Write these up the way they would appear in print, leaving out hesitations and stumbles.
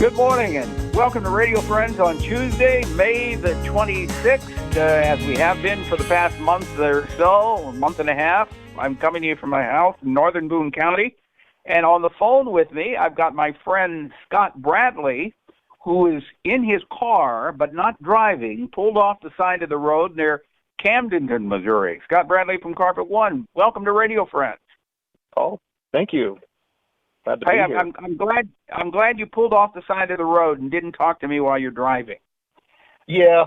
Good morning and welcome to Radio Friends on Tuesday, May the 26th. As we have been for the past month or so, a month and a half, I'm coming to you from my house in northern Boone County. And on the phone with me, I've got my friend Scott Bradley, who is in his car but not driving, pulled off the side of the road near Camdenton, Missouri. Scott Bradley from Carpet One. Welcome to Radio Friends. Oh, thank you. Glad to be here. I'm glad you pulled off the side of the road and didn't talk to me while you're driving. Yeah.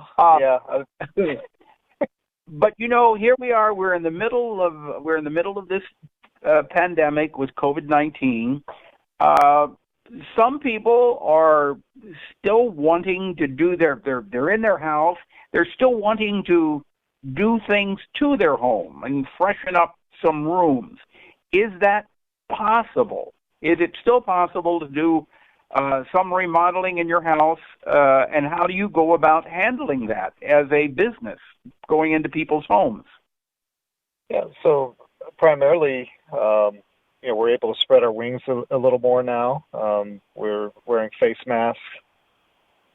But you know, here we are. We're in the middle of this pandemic with COVID-19. Some people are still wanting to do they're in their house. They're still wanting to do things to their home and freshen up some rooms. Is that possible? Is it still possible to do some remodeling in your house? And how do you go about handling that as a business going into people's homes? Yeah, so primarily, we're able to spread our wings a little more now. We're wearing face masks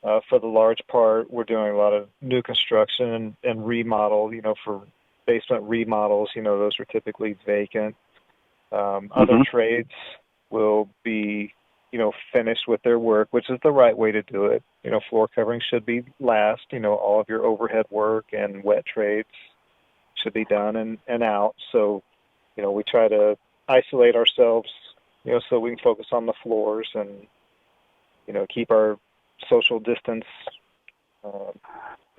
for the large part. We're doing a lot of new construction and remodel, for basement remodels, those are typically vacant. Other trades will be, finished with their work, which is the right way to do it. Floor covering should be last. All of your overhead work and wet trades should be done and out. So, we try to isolate ourselves, so we can focus on the floors and, keep our social distance,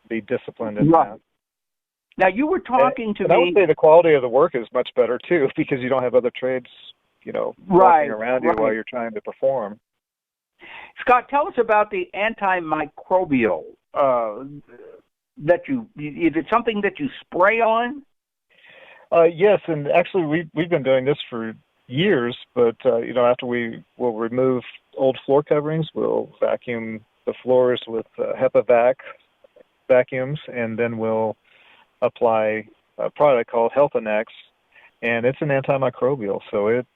be disciplined in that. Now, you were talking to me. I would say the quality of the work is much better, too, because you don't have other trades, walking around you while you're trying to perform. Scott, tell us about the Anti-Microbial is it something that you spray on? Yes, and actually we've been doing this for years, but, after we will remove old floor coverings, we'll vacuum the floors with HEPA vacuums, and then we'll apply a product called Healthinex, and it's an antimicrobial, so it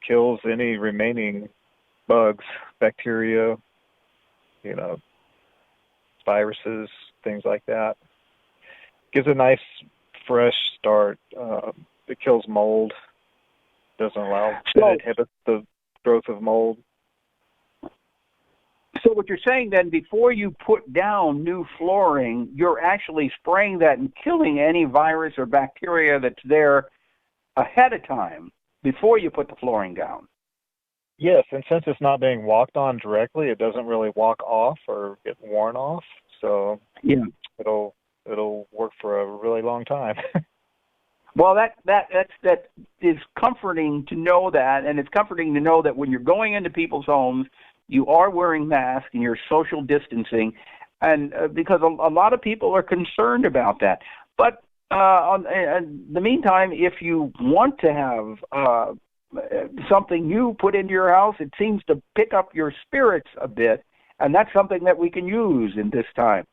kills any remaining bugs, bacteria, viruses, things like that. Gives a nice, fresh start. It kills mold. Doesn't allow, it inhibits the growth of mold. So what you're saying then, before you put down new flooring, you're actually spraying that and killing any virus or bacteria that's there ahead of time before you put the flooring down. Yes, and since it's not being walked on directly, it doesn't really walk off or get worn off. So it'll work for a really long time. Well, that is comforting to know that, and it's comforting to know that when you're going into people's homes, you are wearing masks and you're social distancing, and because a lot of people are concerned about that. But in the meantime, if you want to have something new put into your house, it seems to pick up your spirits a bit, and that's something that we can use in this time.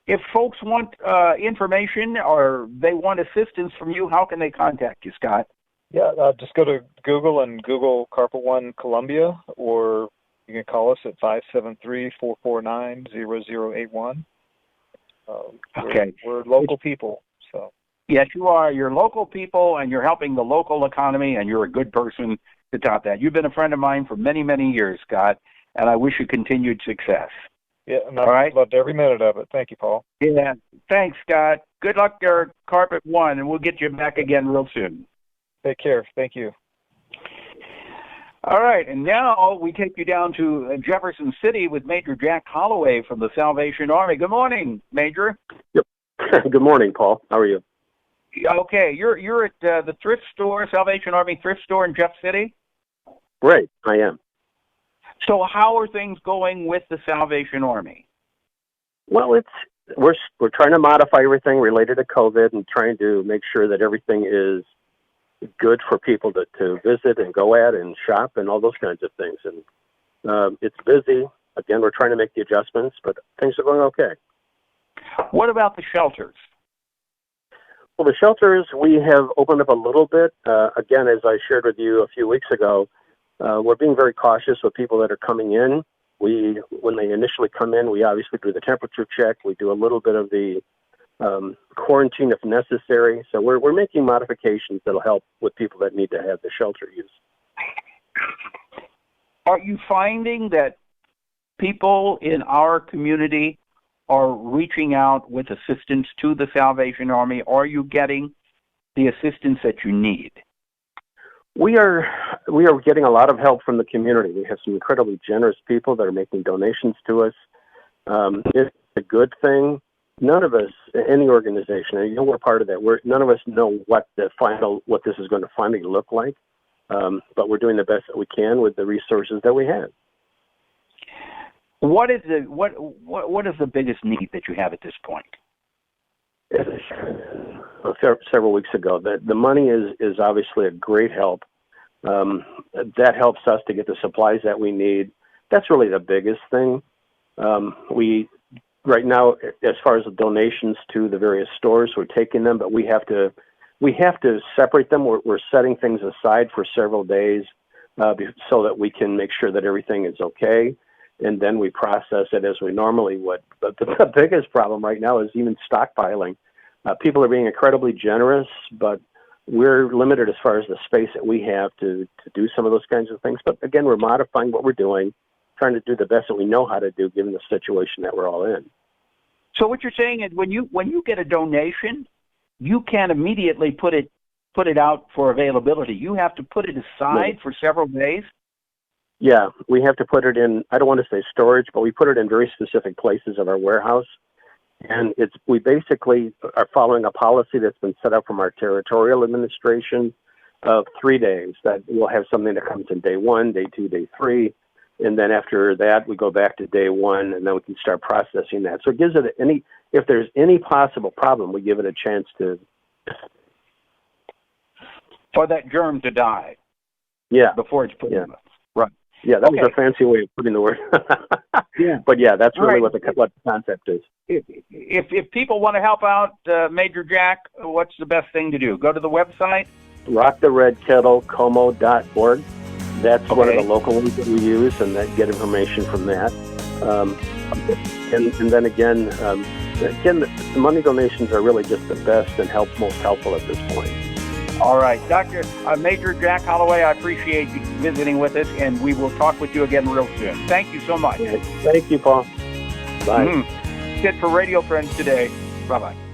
If folks want information or they want assistance from you, how can they contact you, Scott? Yeah, just go to Google and Google Carpet One Columbia, or you can call us at 573-449-0081. Okay. We're local people, so. Yes, you are. You're local people, and you're helping the local economy, and you're a good person to top that. You've been a friend of mine for many, many years, Scott, and I wish you continued success. Yeah, and I've loved every minute of it. Thank you, Paul. Yeah, thanks, Scott. Good luck there, Carpet One, and we'll get you back again real soon. Take care. Thank you. All right, and now we take you down to Jefferson City with Major Jack Holloway from the Salvation Army. Good morning, Major. Yep. Good morning, Paul. How are you? Okay, you're at the thrift store, Salvation Army thrift store in Jeff City? Right, I am. So how are things going with the Salvation Army? Well, we're trying to modify everything related to COVID and trying to make sure that everything is good for people to visit and go at and shop and all those kinds of things. And it's busy. Again, we're trying to make the adjustments, but things are going okay. What about the shelters? Well, the shelters, we have opened up a little bit. Again, as I shared with you a few weeks ago, we're being very cautious with people that are coming in. when they initially come in, we obviously do the temperature check. We do a little bit of the quarantine if necessary. So we're making modifications that'll help with people that need to have the shelter use. Are you finding that people in our community are reaching out with assistance to the Salvation Army? Are you getting the assistance that you need? We are getting a lot of help from the community. We have some incredibly generous people that are making donations to us. It's a good thing. None of us, any organization, and we're part of that. None of us know what this is going to finally look like, but we're doing the best that we can with the resources that we have. What is the biggest need that you have at this point? Several weeks ago, the money is obviously a great help. That helps us to get the supplies that we need. That's really the biggest thing. Right now, as far as the donations to the various stores, we're taking them, but we have to separate them. We're setting things aside for several days so that we can make sure that everything is okay, and then we process it as we normally would. But the biggest problem right now is even stockpiling. People are being incredibly generous, but we're limited as far as the space that we have to do some of those kinds of things. But again, we're modifying what we're doing, trying to do the best that we know how to do given the situation that we're all in. So what you're saying is when you get a donation, you can't immediately put it out for availability. You have to put it aside for several days? Yeah, we have to put it in, I don't want to say storage, but we put it in very specific places of our warehouse. And we basically are following a policy that's been set up from our territorial administration of 3 days, that we'll have something that comes in day 1, day 2, day 3. And then after that, we go back to day 1, and then we can start processing that. So it gives it if there's any possible problem, we give it a chance to... For that germ to die. Yeah. Before it's put in. Right. Yeah, that was a fancy way of putting the word. Yeah. But yeah, that's really what the concept is. If people want to help out Major Jack, what's the best thing to do? Go to the website? rocktheredkettlecomo.org. That's one of the local ones that we use, and then get information from that. And then again, the money donations are really just the best and most helpful at this point. All right. Major Jack Holloway, I appreciate you visiting with us, and we will talk with you again real soon. Thank you so much. Thank you, Paul. Bye. That's it for Radio Friends today. Bye-bye.